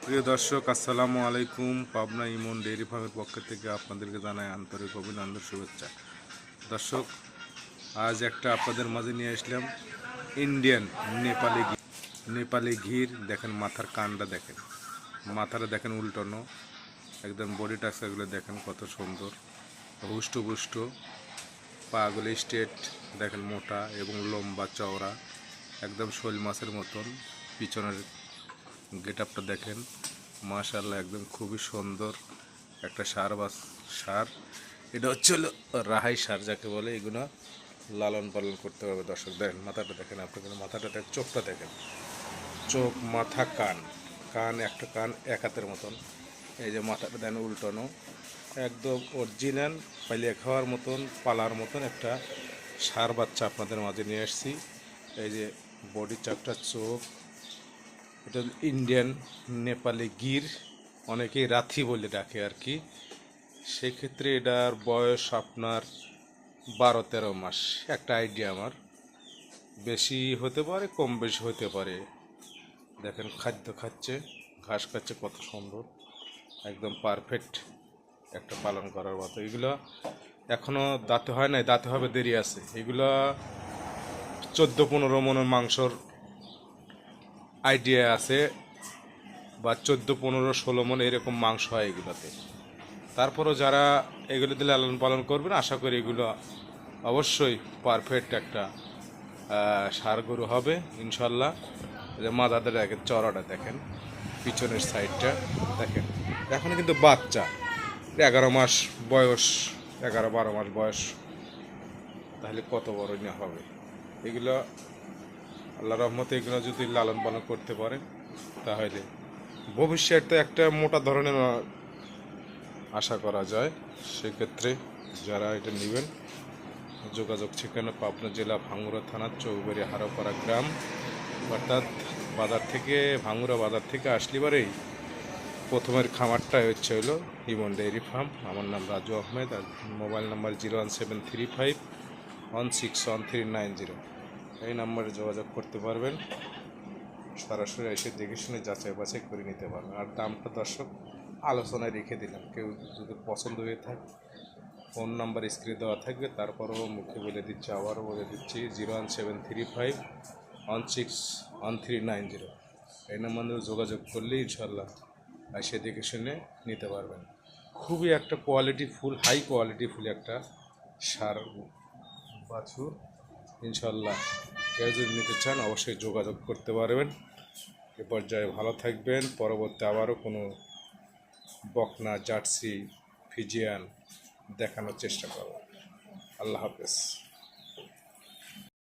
প্রিয় দর্শক, আসসালামু আলাইকুম। পাবনা ইমন ডেইরি ফার্মের পক্ষ থেকে আপনাদেরকে জানাই আন্তরিক অভিনন্দন, শুভেচ্ছা। দর্শক, আজ একটা আপনাদের মাঝে নিয়ে আসলাম ইন্ডিয়ান নেপালি ঘির। দেখেন মাথার কানটা, দেখেন মাথাটা, দেখেন উল্টানো, একদম বডি টাক্সারগুলো দেখেন কত সুন্দর, হুষ্ট পাগুলো স্ট্রেট, দেখেন মোটা এবং লম্বা চওড়া, একদম শোল মাছের মতন। পিছনের গেট আপটা দেখেন, মাশাআল্লাহ, একদম খুবই সুন্দর একটা সার। এটা হচ্ছে হলো রাহাই সার যাকে বলে। এগুলো লালন পালন করতে হবে। দর্শক দেখেন মাথাটা, দেখেন আপনাদের মাথাটা দেখেন, চোখটা দেখেন, চোখ মাথা কান, একটা কান এক হাতের মতন। এই যে মাথাটা দেন উল্টানো, একদম অরিজিনাল পালিয়ে খাওয়ার মতন, পালার মতন একটা সার বাচ্চা আপনাদের মাঝে নিয়ে আসছি। এই যে বডি চাপটা, চোখ, এটা ইন্ডিয়ান নেপালি গির, অনেকেই রাথি বলে ডাকে আর কি। সেক্ষেত্রে এটার বয়স আপনার 12-13 মাস, একটা আইডিয়া আমার। বেশি হতে পারে, কম বেশি হতে পারে। দেখেন খাদ্য খাচ্ছে, ঘাস খাচ্ছে, কত সুন্দর, একদম পারফেক্ট একটা পালন করার মতো। এগুলো এখনও দাঁতে হয় নাই, দাঁতে হবে, দেরি আছে। এগুলো 14-15 মনের মাংসর আইডিয়া আছে, বা 14-15-16 মন এরকম মাংস হয় এগুলোতে। তারপরও যারা এগুলো দিয়ে লালন পালন করবেন, আশা করি এগুলো অবশ্যই পারফেক্ট একটা ষাঁড় গরু হবে ইনশাল্লাহ। যে মাথাটা দেখেন, চড়াটা দেখেন, পিছনের সাইডটা দেখেন। এখনও কিন্তু বাচ্চা, 11 মাস বয়স, 11-12 মাস বয়স, তাহলে কত বড় না হবে এগুলো। আল্লাহ রহমতে এগুলো যদি লালন পালন করতে পারেন, তাহলে ভবিষ্যতে একটা মোটা ধরনের আশা করা যায়। সেক্ষেত্রে যারা এটা নেবেন, যোগাযোগ ঠিকানা পাবনা জেলা ভাঙ্গুরা থানা চৌবাড়ি হারোপাড়া গ্রাম, অর্থাৎ ভাঙ্গুরা বাজার থেকে আসলে পরেই প্রথমের খামারটাই হচ্ছে হলো ইমন ডেইরি ফার্ম। আমার নাম রাজু আহমেদ, আর মোবাইল নাম্বার 01735161390। এই নাম্বারে যোগাযোগ করতে পারবেন। সরাসরি এসে দেখে শুনে যাচাই বাছাই করে নিতে পারবেন। আর দামটা দর্শক আলোচনায় রেখে দিলাম, কেউ যদি পছন্দ হয়ে থাকে ফোন নাম্বার স্ক্রিনে দেওয়া থাকবে, তারপরেও মুখে বলে দিচ্ছি, আবারও বলে দিচ্ছি, 01735161390। এই নাম্বারে যোগাযোগ করলে ইনশাল্লাহ এসে দেখে শুনে নিতে পারবেন। খুবই একটা হাই কোয়ালিটিফুল একটা সার বাছুর ইনশাল্লাহ। কেউ যদি নিতে চান অবশ্যই যোগাযোগ করতে পারবেন। এ পর্যায়ে ভালো থাকবেন। পরবর্তী আবারও কোনো বকনা, জার্সি, ফিজিয়ান দেখানোর চেষ্টা করব। আল্লাহ হাফেজ।